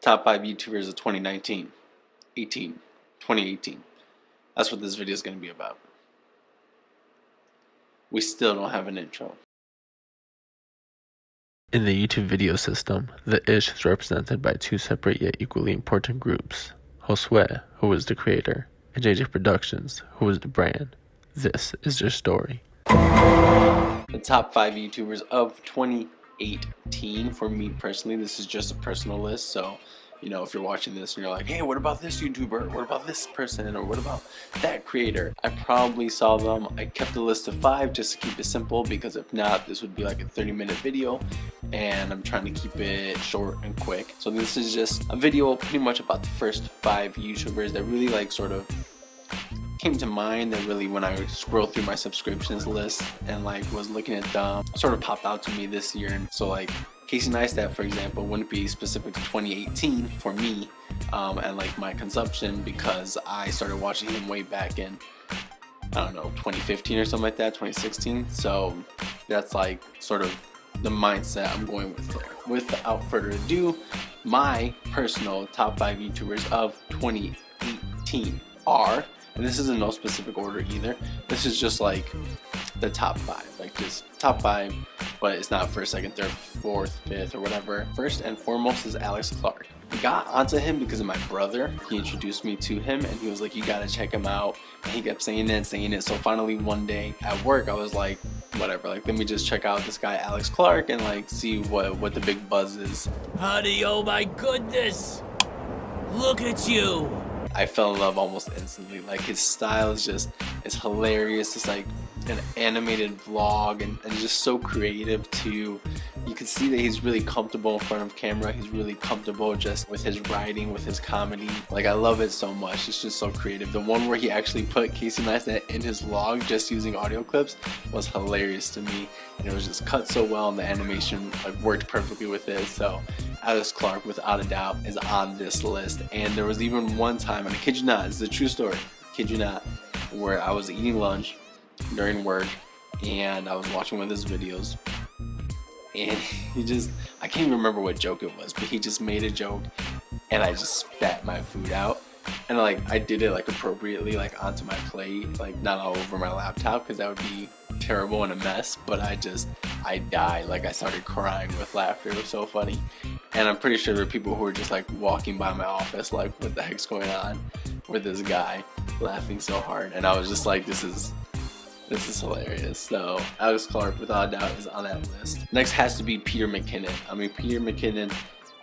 Top 5 YouTubers of 2018. That's what this video is going to be about. We still don't have an intro. In the YouTube video system, the ish is represented by two separate yet equally important groups. Josue, who was the creator, and JJ Productions, who was the brand. This is their story. The top 5 YouTubers of 2018. For me personally, this is just a personal list, so you know, if you're watching this and you're like, hey, what about this YouTuber? What about this person? Or what about that creator? I probably saw them. I kept the list of 5 just to keep it simple, because if not, this would be like a 30-minute video and I'm trying to keep it short and quick. So this is just a video pretty much about the first 5 YouTubers that really like sort of came to mind, that really, when I scrolled through my subscriptions list and like was looking at them, sort of popped out to me this year. And so like Casey Neistat, for example, wouldn't be specific to 2018 for me and like my consumption, because I started watching him way back in, I don't know, 2015 or something like that, 2016. So that's like sort of the mindset I'm going with there. Without further ado, my personal top 5 YouTubers of 2018 are, and this is in no specific order either, this is just like the top 5, like just top 5, but it's not first, second, third, fourth, fifth, or whatever. First and foremost is Alex Clark. I got onto him because of my brother. He introduced me to him and he was like, you gotta check him out, and he kept saying it and saying it. So finally one day at work I was like, whatever, like let me just check out this guy Alex Clark and like see what the big buzz is. Honey, oh my goodness, look at you. I fell in love almost instantly. Like his style is just, it's hilarious. It's like an animated vlog and just so creative too. You can see that he's really comfortable in front of camera. He's really comfortable just with his writing, with his comedy. Like I love it so much. It's just so creative. The one where he actually put Casey Neistat in his vlog just using audio clips was hilarious to me, and it was just cut so well, and the animation like worked perfectly with it. So Alex Clark, without a doubt, is on this list. And there was even one time, and I kid you not, it's a true story, I kid you not, where I was eating lunch during work and I was watching one of his videos, and he just, I can't even remember what joke it was, but he just made a joke and I just spat my food out. And like I did it like appropriately, like onto my plate, like not all over my laptop, because that would be terrible and a mess. But I died. Like I started crying with laughter. It was so funny. And I'm pretty sure there were people who were just like walking by my office like, what the heck's going on with this guy laughing so hard? And I was just like, this is hilarious. So Alex Clark, without a doubt, is on that list. Next has to be Peter McKinnon. I mean, Peter McKinnon,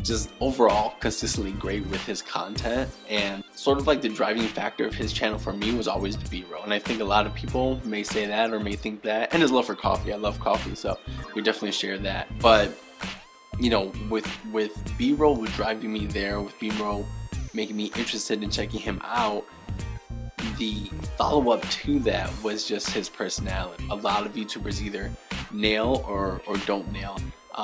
just overall consistently great with his content, and sort of like the driving factor of his channel for me was always the B-roll. And I think a lot of people may say that or may think that, and his love for coffee. I love coffee, so we definitely share that. But you know, with B-roll was driving me there, with B-roll making me interested in checking him out, the follow-up to that was just his personality. A lot of YouTubers either nail or don't nail.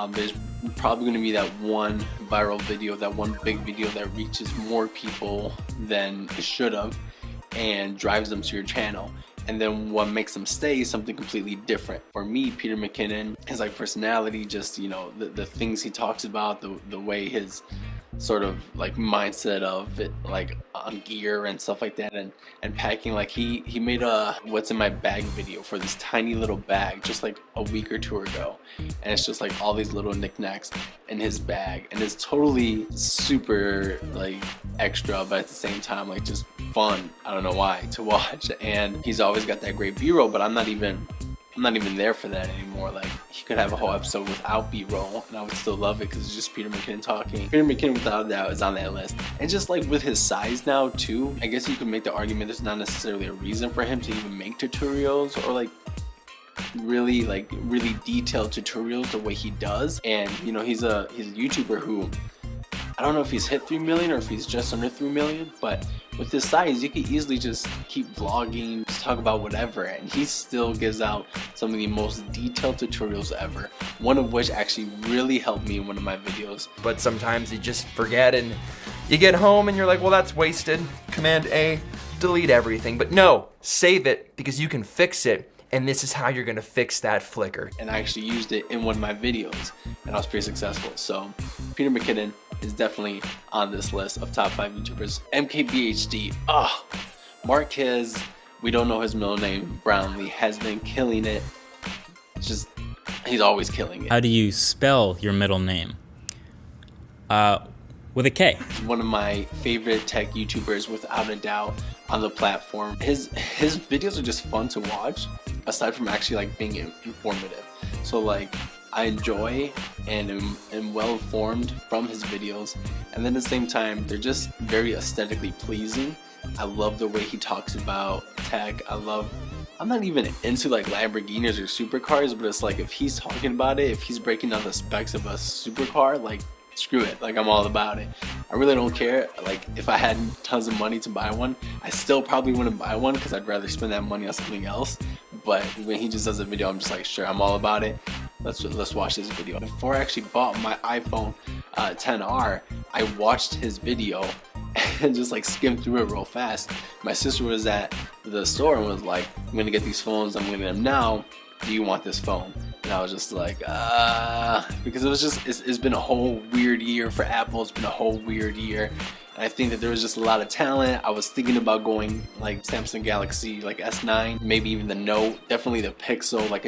There's probably going to be that one viral video, that one big video that reaches more people than it should have and drives them to your channel. And then what makes them stay is something completely different. For me, Peter McKinnon, his like personality, just, you know, the things he talks about, the way his sort of like mindset of it, like on gear and stuff like that, and packing. Like he made a what's in my bag video for this tiny little bag just like a week or 2 ago, and it's just like all these little knickknacks in his bag, and it's totally super like extra, but at the same time like just fun, I don't know why, to watch. And he's always got that great B-roll, but I'm not even there for that anymore. Like he could have a whole episode without B-roll and I would still love it, because it's just Peter McKinnon talking. Peter McKinnon, without a doubt, is on that list. And just like with his size now too, I guess you could make the argument there's not necessarily a reason for him to even make tutorials or like really detailed tutorials the way he does. And you know, he's a YouTuber who, I don't know if he's hit 3 million or if he's just under 3 million, but with his size, you could easily just keep vlogging, just talk about whatever, and he still gives out some of the most detailed tutorials ever. One of which actually really helped me in one of my videos. But sometimes you just forget and you get home and you're like, well, that's wasted. Command A, delete everything. But no, save it, because you can fix it. And this is how you're gonna fix that flicker. And I actually used it in one of my videos and I was pretty successful. So Peter McKinnon, is definitely on this list of top 5 YouTubers. MKBHD, Marquez, we don't know his middle name, Brownlee, has been killing it. Just, he's always killing it. How do you spell your middle name? With a K. He's one of my favorite tech YouTubers without a doubt on the platform. His videos are just fun to watch, aside from actually like being informative. So like, I enjoy and am well informed from his videos, and then at the same time they're just very aesthetically pleasing. I love the way he talks about tech. I'm not even into like Lamborghinis or supercars, but it's like if he's talking about it, if he's breaking down the specs of a supercar, like screw it, like I'm all about it. I really don't care. Like if I had tons of money to buy one, I still probably wouldn't buy one because I'd rather spend that money on something else. But when he just does a video, I'm just like, sure, I'm all about it. Let's watch this video. Before I actually bought my iPhone 10R, I watched his video and just like skimmed through it real fast. My sister was at the store and was like, I'm gonna get these phones, I'm gonna get them now. Do you want this phone? And I was just like, because it was just, it's been a whole weird year for Apple. It's been a whole weird year. And I think that there was just a lot of talent. I was thinking about going like Samsung Galaxy, like S9, maybe even the Note, definitely the Pixel. Like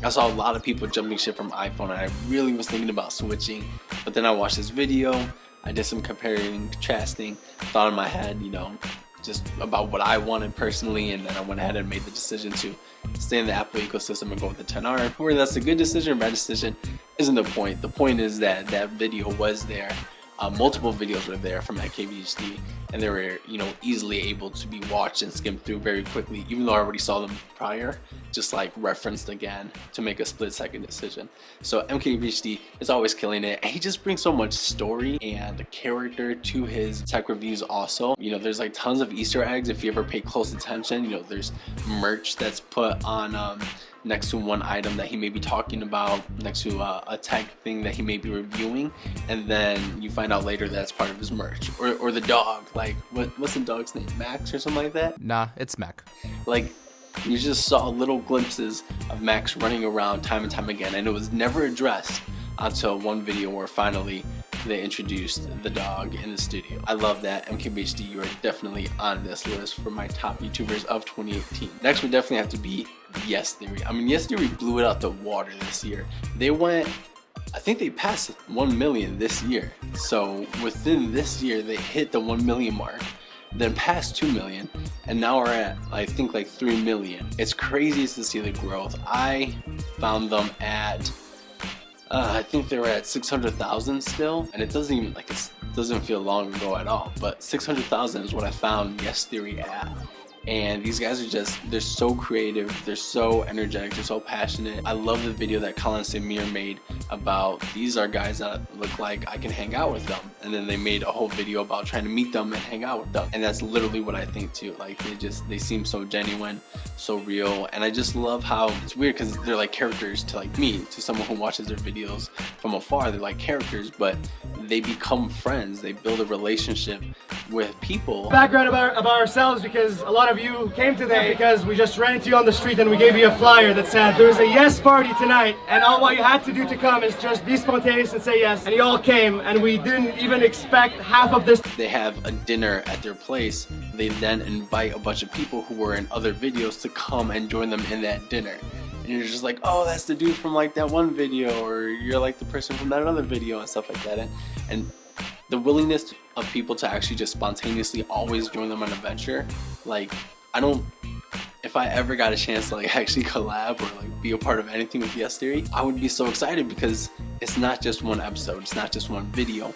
I saw a lot of people jumping ship from iPhone, and I really was thinking about switching. But then I watched this video, I did some comparing, contrasting, thought in my head, you know, just about what I wanted personally, and then I went ahead and made the decision to stay in the Apple ecosystem and go with the 10R. Whether that's a good decision or bad decision isn't the point. The point is that that video was there. Multiple videos were there from MKBHD, and they were, you know, easily able to be watched and skimmed through very quickly, even though I already saw them prior, just like referenced again to make a split-second decision. So MKBHD is always killing it, and he just brings so much story and character to his tech reviews also. You know, there's like tons of Easter eggs if you ever pay close attention. You know, there's merch that's put on next to one item that he may be talking about, next to a tech thing that he may be reviewing, and then you find out later that's part of his merch. Or the dog, like what's the dog's name, Max or something like that? Nah, it's Mac. Like, you just saw little glimpses of Max running around time and time again, and it was never addressed until one video where finally they introduced the dog in the studio. I love that. MKBHD, you are definitely on this list for my top YouTubers of 2018. Next would definitely have to be Yes Theory. I mean, Yes Theory blew it out the water this year. They went, I think they passed 1 million this year. So within this year, they hit the 1 million mark, then passed 2 million, and now we're at, I think, like 3 million. It's crazy to see the growth. I found them at I think they were at 600,000 still, and it doesn't even, like, it doesn't feel long ago at all, but 600,000 is what I found Yes Theory at. And these guys are just, they're so creative, they're so energetic, they're so passionate. I love the video that Colin Samir made about, these are guys that look like I can hang out with them. And then they made a whole video about trying to meet them and hang out with them. And that's literally what I think too. Like, they seem so genuine, so real. And I just love how, it's weird because they're like characters to like me, to someone who watches their videos from afar. They're like characters, but they become friends. They build a relationship with people. Background about ourselves, because a lot of you came today because we just ran into you on the street and we gave you a flyer that said there's a yes party tonight, and all what you had to do to come is just be spontaneous and say yes, and you all came, and we didn't even expect half of this. They have a dinner at their place. They then invite a bunch of people who were in other videos to come and join them in that dinner. And you're just like, oh, that's the dude from like that one video, or you're like the person from that other video and stuff like that. And the willingness of people to actually just spontaneously always join them on an adventure, like, if I ever got a chance to like actually collab or like be a part of anything with Yes Theory, I would be so excited, because it's not just one episode, it's not just one video.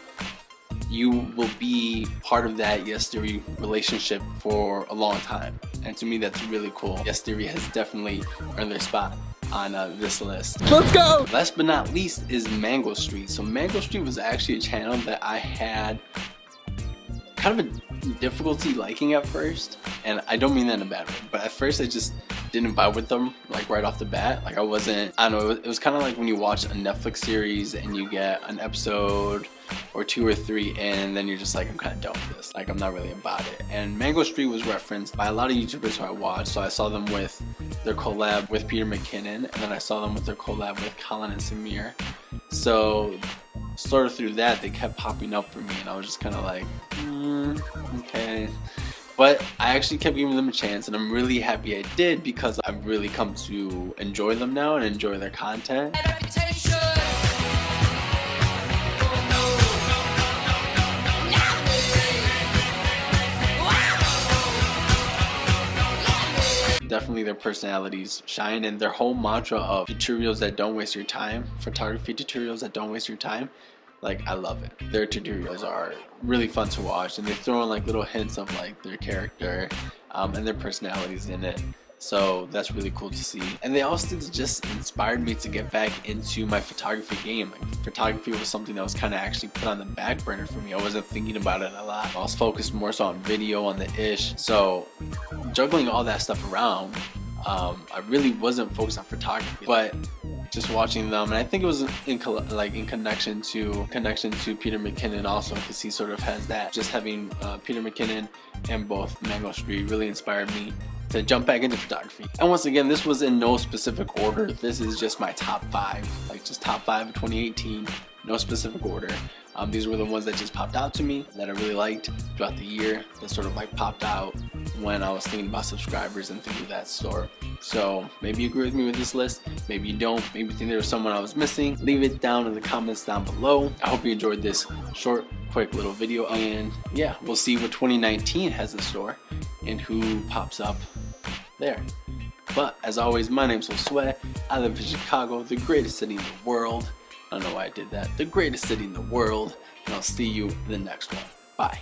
You will be part of that Yes Theory relationship for a long time, and to me that's really cool. Yes Theory has definitely earned their spot on this list. Let's go! Last but not least is Mango Street. So Mango Street was actually a channel that I had kind of a difficulty liking at first, and I don't mean that in a bad way, but at first I just didn't vibe with them like right off the bat. Like, I don't know, it was kind of like when you watch a Netflix series and you get an episode or 2 or 3 in, and then you're just like, I'm kind of done with this, like I'm not really about it. And Mango Street was referenced by a lot of YouTubers who I watched. So I saw them with their collab with Peter McKinnon, and then I saw them with their collab with Colin and Samir. So sort of through that, they kept popping up for me, and I was just kind of like, okay. But I actually kept giving them a chance, and I'm really happy I did, because I've really come to enjoy them now and enjoy their content. Definitely their personalities shine, and their whole mantra of tutorials that don't waste your time, photography tutorials that don't waste your time, like, I love it. Their tutorials are really fun to watch, and they throw in like little hints of like their character and their personalities in it. So that's really cool to see. And they also just inspired me to get back into my photography game. Like, photography was something that was kind of actually put on the back burner for me. I wasn't thinking about it a lot. I was focused more so on video, on the ish. So juggling all that stuff around, I really wasn't focused on photography. But just watching them, and I think it was in connection to Peter McKinnon also, because he sort of has that. Just having Peter McKinnon and both Mango Street really inspired me to jump back into photography. And once again, this was in no specific order. This is just my top 5, like just top 5 of 2018, no specific order. These were the ones that just popped out to me that I really liked throughout the year, that sort of like popped out when I was thinking about subscribers and things of that sort. So maybe you agree with me with this list, maybe you don't, maybe you think there was someone I was missing. Leave it down in the comments down below. I hope you enjoyed this short, quick little video, and yeah, we'll see what 2019 has in store and who pops up there. But as always, my name's Josue. I live in Chicago, the greatest city in the world. I don't know why I did that. The greatest city in the world. And I'll see you in the next one. Bye.